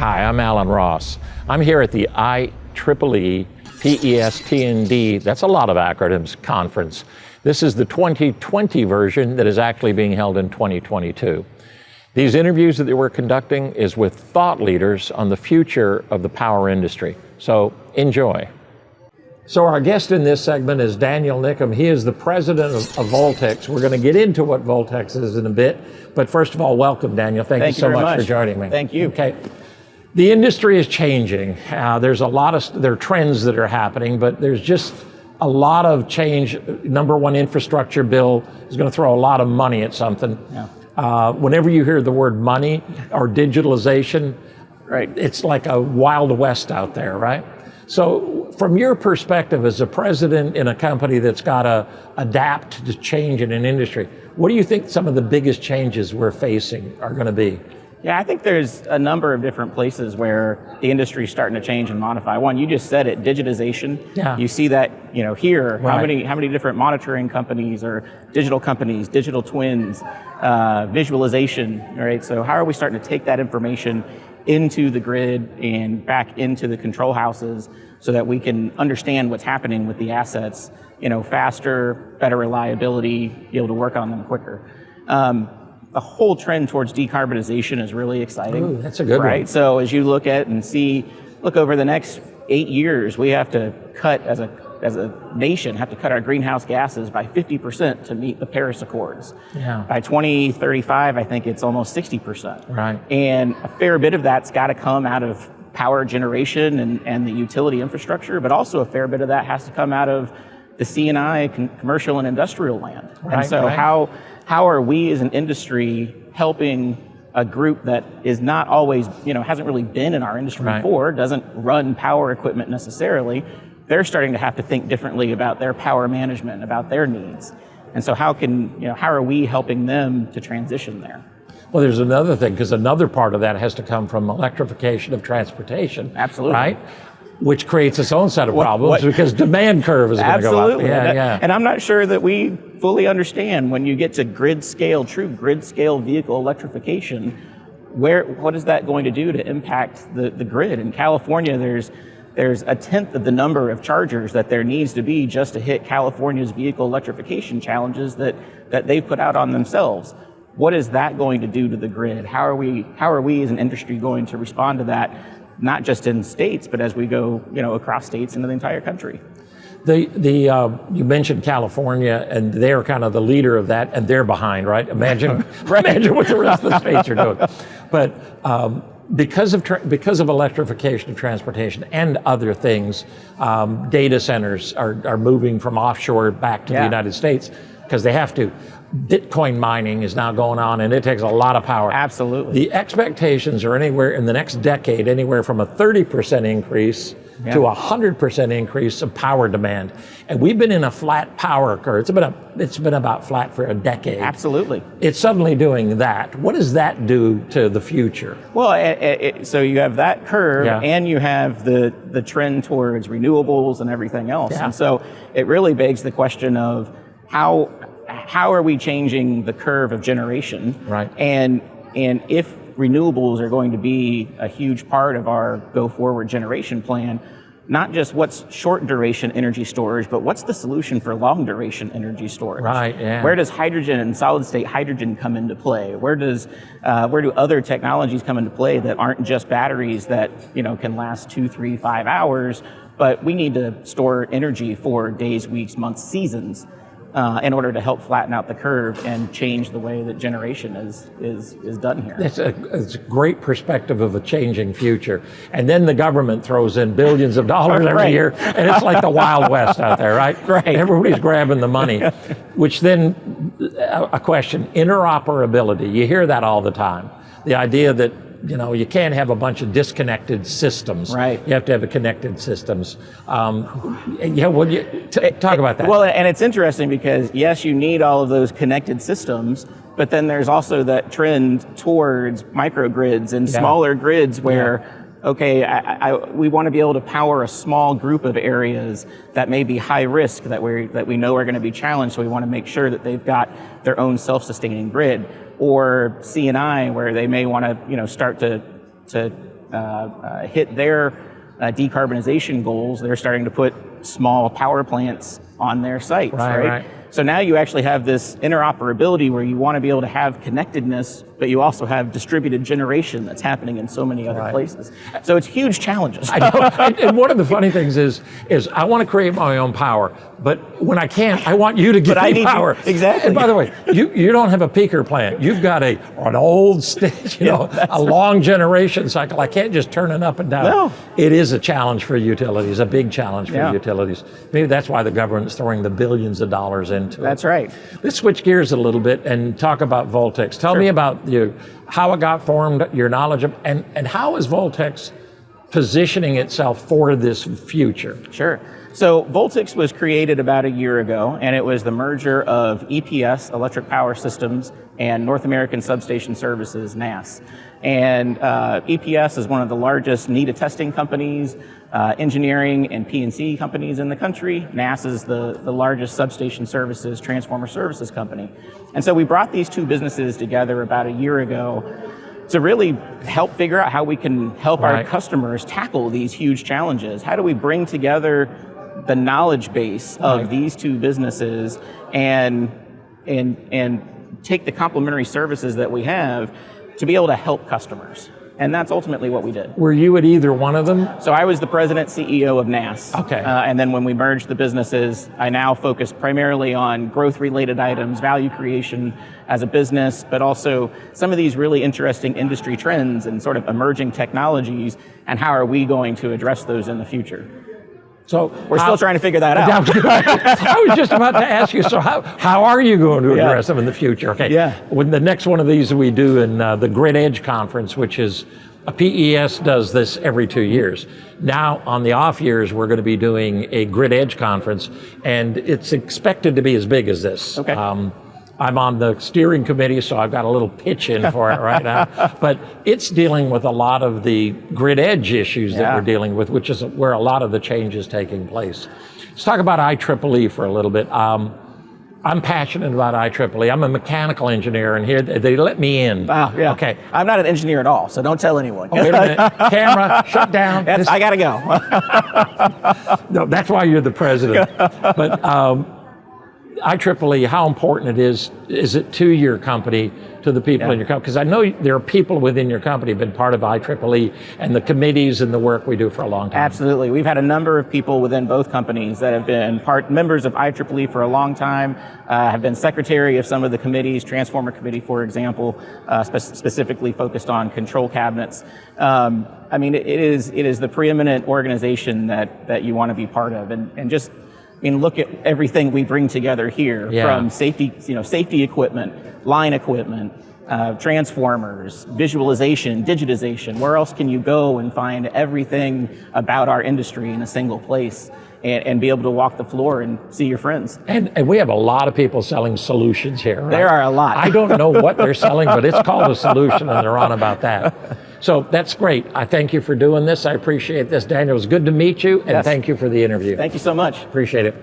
Hi, I'm Alan Ross. I'm here at the IEEE PES T&D, that's a lot of acronyms, conference. This is the 2020 version that is actually being held in 2022. These interviews that we're conducting is with thought leaders on the future of the power industry. So enjoy. So our guest in this segment is Daniel Niccum. He is the president of Voltex. We're going to get into what Voltex is in a bit, but first of all, welcome, Daniel. Thank you so much for joining me. Thank you. Okay. The industry is changing. There are trends that are happening, but there's just a lot of change. Number one, infrastructure bill is going to throw a lot of money at something. Yeah. Whenever you hear the word money or digitalization, right, it's like a wild west out there, right? So from your perspective as a president in a company that's got to adapt to change in an industry, what do you think some of the biggest changes we're facing are going to be? Yeah, I think there's a number of different places where the industry is starting to change and modify. One, you just said it, digitization. Yeah. You see that, here, right. How many different monitoring companies or digital companies, digital twins, visualization, right? So how are we starting to take that information into the grid and back into the control houses so that we can understand what's happening with the assets, faster, better reliability, be able to work on them quicker. The whole trend towards decarbonization is really exciting. Ooh, that's a good right? one. So as you look at and see, over the next 8 years, we have to cut as a nation, have to cut our greenhouse gases by 50% to meet the Paris Accords. Yeah. By 2035, I think it's almost 60%. Right. And a fair bit of that's got to come out of power generation and the utility infrastructure, but also a fair bit of that has to come out of the C&I, commercial and industrial land. Right, and so how are we as an industry helping a group that is not always, hasn't really been in our industry before, doesn't run power equipment necessarily? They're starting to have to think differently about their power management, about their needs. And so how are we helping them to transition there? Well, there's another thing, because another part of that has to come from electrification of transportation. Absolutely. Right? Which creates its own set of problems because demand curve is going to go up. Absolutely. And I'm not sure that we fully understand when you get to true grid scale vehicle electrification, what is that going to do to impact the grid? In California, there's a tenth of the number of chargers that there needs to be just to hit California's vehicle electrification challenges that they've put out on themselves. What is that going to do to the grid? How are we as an industry going to respond to that? Not just in states, but as we go, across states into the entire country. You mentioned California, and they're kind of the leader of that, and they're behind, right? Imagine what the rest of the states are doing. But because of electrification of transportation and other things, data centers are moving from offshore back to the United States because they have to. Bitcoin mining is now going on, and it takes a lot of power. Absolutely. The expectations are anywhere in the next decade, anywhere from a 30% increase to a 100% increase of power demand. And we've been in a flat power curve. It's been about flat for a decade. Absolutely. It's suddenly doing that. What does that do to the future? Well, so you have that curve, and you have the trend towards renewables and everything else. Yeah. And so it really begs the question of how are we changing the curve of generation? Right. And if renewables are going to be a huge part of our go forward generation plan, not just what's short duration energy storage, but what's the solution for long duration energy storage? Right. Yeah. Where does hydrogen and solid state hydrogen come into play? Where do other technologies come into play that aren't just batteries that can last 2, 3, 5 hours, but we need to store energy for days, weeks, months, seasons. In order to help flatten out the curve and change the way that generation is done here. It's a great perspective of a changing future. And then the government throws in billions of dollars every year, and it's like the Wild West out there, right? Right. Everybody's grabbing the money, which then, a question, interoperability. You hear that all the time. The idea that you can't have a bunch of disconnected systems. Right. You have to have connected systems. Talk about that. Well, and it's interesting because, yes, you need all of those connected systems, but then there's also that trend towards microgrids and smaller grids where, we want to be able to power a small group of areas that may be high risk, that we know are going to be challenged, so we want to make sure that they've got their own self-sustaining grid. Or C&I, where they may want to, start to hit their decarbonization goals, they're starting to put small power plants on their sites, right? So now you actually have this interoperability where you want to be able to have connectedness, but you also have distributed generation that's happening in so many other places. So it's huge challenges. I know. And one of the funny things is I want to create my own power, but when I can't, I want you to give me power. Exactly. And by the way, you don't have a peaker plant. You've got an old stage, a long generation cycle. I can't just turn it up and down. No. It is a challenge for utilities, a big challenge for utilities. Maybe that's why the government's throwing the billions of dollars into it. That's right. Let's switch gears a little bit and talk about Voltex. Tell me about how it got formed, your knowledge of, and how is Voltex positioning itself for this future? Sure. So Voltex was created about a year ago, and it was the merger of EPS, Electric Power Systems, and North American Substation Services, NAS. And EPS is one of the largest NETA testing companies, engineering and P&C companies in the country. NAS is the largest substation services, transformer services company. And so we brought these two businesses together about a year ago to really help figure out how we can help our customers tackle these huge challenges. How do we bring together the knowledge base of these two businesses and take the complementary services that we have to be able to help customers? And that's ultimately what we did. Were you at either one of them? So I was the president CEO of NAS. Okay. And then when we merged the businesses, I now focus primarily on growth-related items, value creation as a business, but also some of these really interesting industry trends and sort of emerging technologies, and how are we going to address those in the future? So we're still trying to figure that out. I was just about to ask you, so how are you going to address them in the future? Okay. Yeah. When the next one of these we do in the Grid Edge conference, which is a PES does this every 2 years. Now on the off years, we're going to be doing a Grid Edge conference, and it's expected to be as big as this. Okay. I'm on the steering committee, so I've got a little pitch in for it right now. But it's dealing with a lot of the grid edge issues that we're dealing with, which is where a lot of the change is taking place. Let's talk about IEEE for a little bit. I'm passionate about IEEE. I'm a mechanical engineer, and here they let me in. Wow, yeah. Okay. I'm not an engineer at all, so don't tell anyone. Oh, wait a minute. Camera, shut down. I gotta go. No, that's why you're the president. But IEEE, how important it is it to your company, to the people in your company? Because I know there are people within your company who have been part of IEEE and the committees and the work we do for a long time. Absolutely. We've had a number of people within both companies that have been members of IEEE for a long time, have been secretary of some of the committees, Transformer Committee, for example, specifically focused on control cabinets. I mean, it is the preeminent organization that you want to be part of, and just look at everything we bring together here, from safety equipment, line equipment, transformers, visualization, digitization. Where else can you go and find everything about our industry in a single place and be able to walk the floor and see your friends? And we have a lot of people selling solutions here, right? There are a lot. I don't know what they're selling, but it's called a solution, and they're on about that. So that's great. I thank you for doing this. I appreciate this. Daniel, it was good to meet you, and thank you for the interview. Thank you so much. Appreciate it.